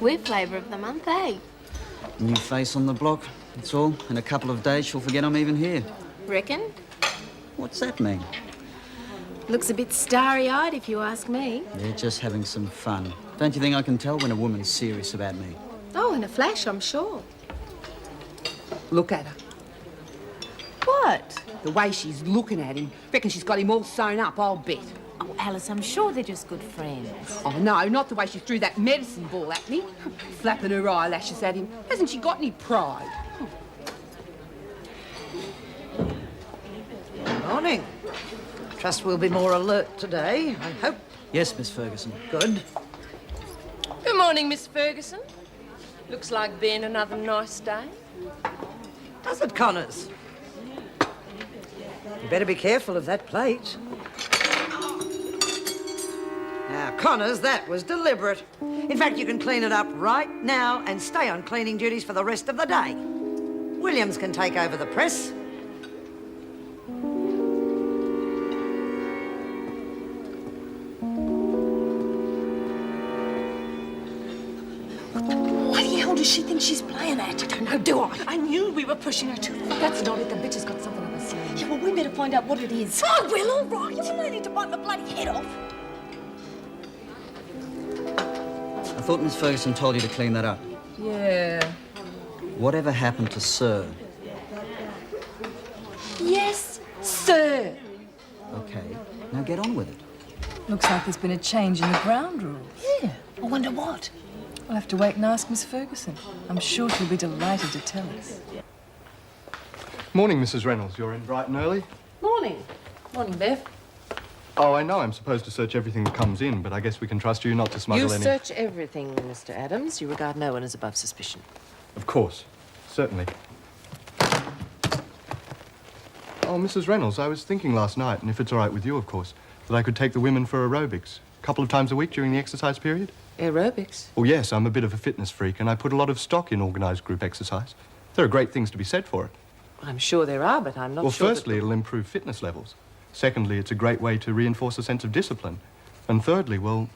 We're flavour of the month, eh? New face on the block, that's all. In a couple of days, she'll forget I'm even here. Reckon? What's that mean? Looks a bit starry-eyed, if you ask me. They're just having some fun. Don't you think I can tell when a woman's serious about me? Oh, in a flash, I'm sure. Look at her. What? The way she's looking at him. Reckon she's got him all sewn up, I'll bet. Oh, Alice, I'm sure they're just good friends. Oh, no, not the way she threw that medicine ball at me. Flapping her eyelashes at him. Hasn't she got any pride? Morning. Trust we'll be more alert today, I hope. Yes, Miss Ferguson. Good. Good morning, Miss Ferguson. Looks like being another nice day. Does it, Connors? You better be careful of that plate. Now, Connors, that was deliberate. In fact, you can clean it up right now and stay on cleaning duties for the rest of the day. Williams can take over the press. What the hell does she think she's playing at? I don't know, do I? I knew we were pushing her too far. That's not it. The bitch has got something on her sleeve. Yeah, well, we better find out what it is. Oh, well, all right. You don't need to bite my bloody head off. I thought Miss Ferguson told you to clean that up. Yeah. Whatever happened to Sir? Yes, sir. Okay, now get on with it. Looks like there's been a change in the ground rules. Yeah, I wonder what. I'll have to wait and ask Miss Ferguson. I'm sure she'll be delighted to tell us. Morning, Mrs. Reynolds. You're in bright and early? Morning. Morning, Beth. Oh, I know I'm supposed to search everything that comes in, but I guess we can trust you not to smuggle You any... search everything, Mr. Adams. You regard no one as above suspicion. Of course. Certainly. Oh, Mrs. Reynolds, I was thinking last night, and if it's all right with you, of course, that I could take the women for aerobics a couple of times a week during the exercise period. Aerobics? Oh, yes, I'm a bit of a fitness freak, and I put a lot of stock in organised group exercise. There are great things to be said for it. I'm sure there are, but I'm not Well, sure firstly, it'll improve fitness levels. Secondly, it's a great way to reinforce a sense of discipline. And thirdly, well,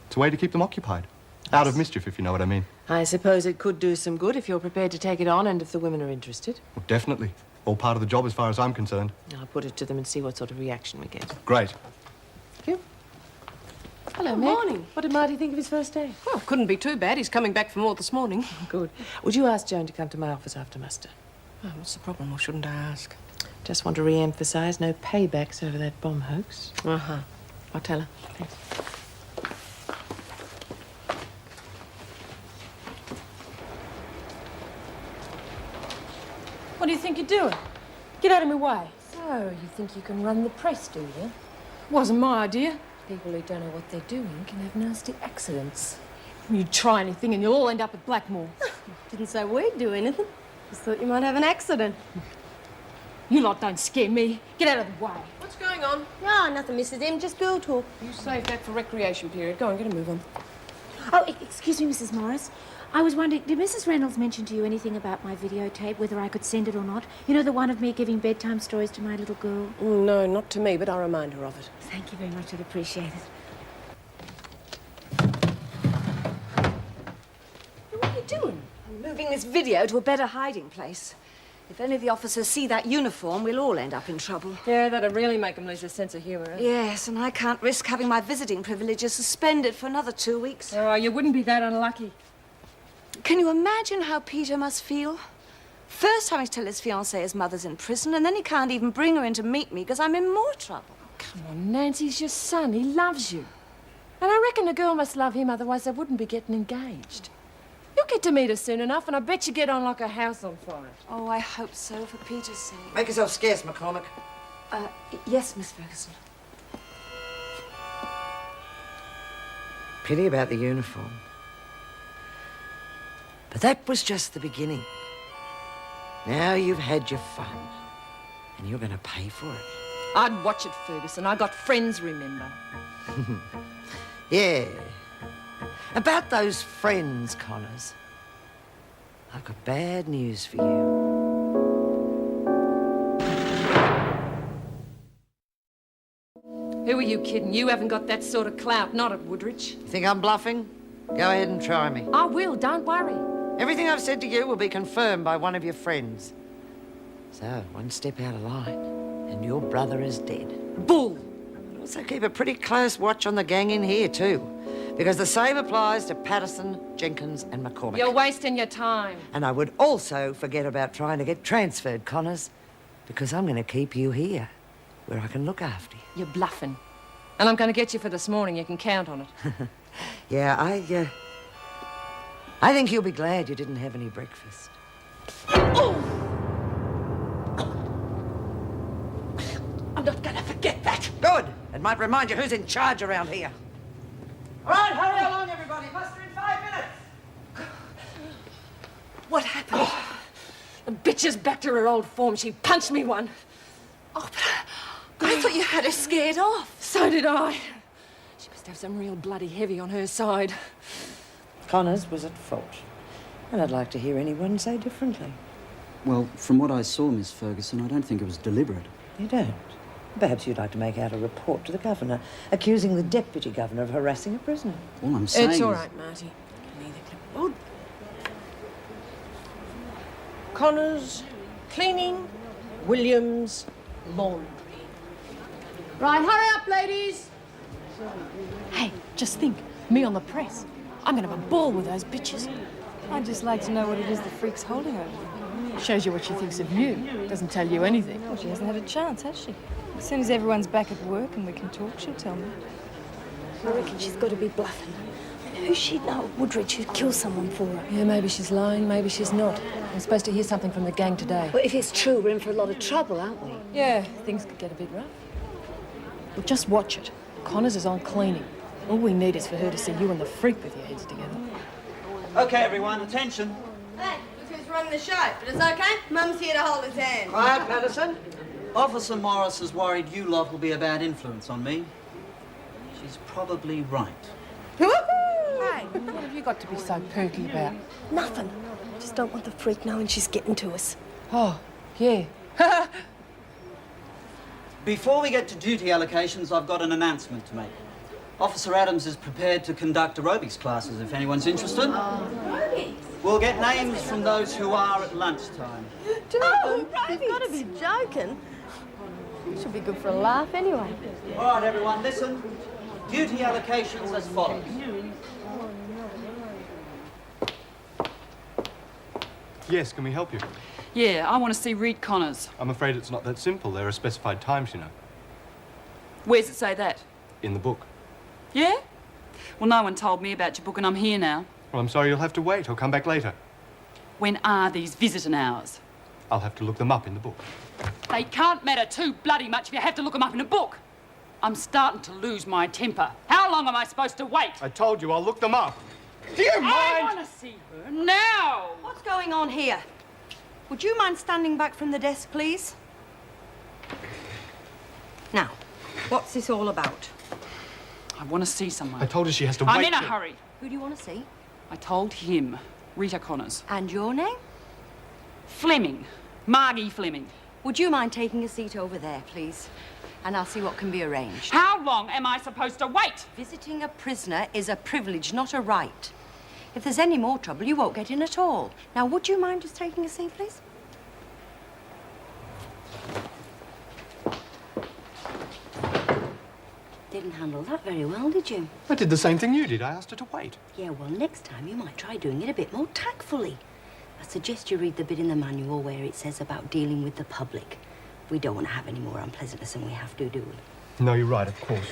it's a way to keep them occupied. Out of mischief, if you know what I mean. I suppose it could do some good if you're prepared to take it on and if the women are interested. Well, definitely. All part of the job as far as I'm concerned. I'll put it to them and see what sort of reaction we get. Great. Thank you. Hello, Meg. Morning. What did Marty think of his first day? Well, couldn't be too bad. He's coming back from all this morning. Good. Would you ask Joan to come to my office after muster? Oh, what's the problem, or shouldn't I ask? Just want to re-emphasise no paybacks over that bomb hoax. Uh-huh. I'll tell her. Thanks. What do you think you're doing? Get out of my way. So, you think you can run the press, do you? Wasn't my idea. People who don't know what they're doing can have nasty accidents. You try anything and you'll all end up at Blackmore. Didn't say we'd do anything. Just thought you might have an accident. You lot don't scare me. Get out of the way. What's going on? Oh, nothing, Mrs. M, just girl talk. You saved that for recreation period. Go on, get a move on. Oh, excuse me, Mrs. Morris. I was wondering, did Mrs. Reynolds mention to you anything about my videotape, whether I could send it or not? You know, the one of me giving bedtime stories to my little girl? No, not to me, but I'll remind her of it. Thank you very much. I'd appreciate it. What are you doing? I'm moving this video to a better hiding place. If any of the officers see that uniform, we'll all end up in trouble. Yeah, that'd really make them lose their sense of humour, eh? Yes, and I can't risk having my visiting privileges suspended for another 2 weeks. Oh, you wouldn't be that unlucky. Can you imagine how Peter must feel? First having to tell his fiancée his mother's in prison, and then he can't even bring her in to meet me because I'm in more trouble. Come on, Nancy's your son. He loves you. And I reckon a girl must love him, otherwise they wouldn't be getting engaged. You'll get to meet her soon enough, and I bet you get on like a house on fire. Oh, I hope so, for Peter's sake. Make yourself scarce, McCormick. Yes, Miss Ferguson. Pity about the uniform. But that was just the beginning. Now you've had your fun, and you're going to pay for it. I'd watch it, Ferguson. I got friends, remember. Yeah. About those friends, Connors. I've got bad news for you. Who are you kidding? You haven't got that sort of clout, not at Woodridge. You think I'm bluffing? Go ahead and try me. I will, don't worry. Everything I've said to you will be confirmed by one of your friends. So, one step out of line, and your brother is dead. Bull! But also keep a pretty close watch on the gang in here, too. Because the same applies to Patterson, Jenkins and McCormick. You're wasting your time. And I would also forget about trying to get transferred, Connors, because I'm going to keep you here, where I can look after you. You're bluffing. And I'm going to get you for this morning. You can count on it. Yeah, I think you'll be glad you didn't have any breakfast. I'm not going to forget that. Good. It might remind you who's in charge around here. All right, hurry along, everybody. Muster in 5 minutes. What happened? The bitch is back to her old form. She punched me one. Oh, but I thought you had her scared off. So did I. She must have some real bloody heavy on her side. Connors was at fault. And I'd like to hear anyone say differently. Well, from what I saw, Miss Ferguson, I don't think it was deliberate. You don't? Perhaps you'd like to make out a report to the governor, accusing the deputy governor of harassing a prisoner. All I'm saying It's all is... right, Marty. Oh. Connors, cleaning, Williams, laundry. Right, hurry up, ladies. Hey, just think, me on the press. I'm gonna have a ball with those bitches. I'd just like to know what it is the freak's holding over. Shows you what she thinks of you. Doesn't tell you anything. Well, she hasn't had a chance, has she? As soon as everyone's back at work and we can talk, she'll tell me. I reckon she's got to be bluffing. Who's she know at Woodridge who'd kill someone for her? Yeah, maybe she's lying, maybe she's not. I'm supposed to hear something from the gang today. Well, if it's true, we're in for a lot of trouble, aren't we? Yeah, things could get a bit rough. Well, just watch it. Connors is on cleaning. All we need is for her to see you and the freak with your heads together. OK, everyone, attention. Hey, look who's running the show. But it's okay. Mum's here to hold his hand. Quiet, Patterson. Officer Morris is worried you lot will be a bad influence on me. She's probably right. Hey, what have you got to be so perky about? Nothing. Just don't want the freak knowing she's getting to us. Oh, yeah. Before we get to duty allocations, I've got an announcement to make. Officer Adams is prepared to conduct aerobics classes if anyone's interested. We'll get names from those who are at lunchtime. Oh, you've got to be joking. Should be good for a laugh anyway. All right, everyone, listen. Duty allocations as follows. Yes, can we help you? Yeah, I want to see Reed Connors. I'm afraid it's not that simple. There are specified times, you know. Where's it say that? In the book. Yeah? Well, no one told me about your book and I'm here now. Well, I'm sorry, you'll have to wait. I'll come back later. When are these visiting hours? I'll have to look them up in the book. They can't matter too bloody much if you have to look them up in a book. I'm starting to lose my temper. How long am I supposed to wait? I told you, I'll look them up. Do you mind? I want to see her now! What's going on here? Would you mind standing back from the desk, please? Now, what's this all about? I want to see someone. I told her she has to wait. I'm in a hurry. Who do you want to see? I told him, Rita Connors. And your name? Fleming. Margie Fleming. Would you mind taking a seat over there, please? And I'll see what can be arranged. How long am I supposed to wait? Visiting a prisoner is a privilege, not a right. If there's any more trouble, you won't get in at all. Now, would you mind just taking a seat, please? Didn't handle that very well, did you? I did the same thing you did. I asked her to wait. Yeah, well, next time you might try doing it a bit more tactfully. I suggest you read the bit in the manual where it says about dealing with the public. We don't want to have any more unpleasantness than we have to, do we? No, you're right, of course.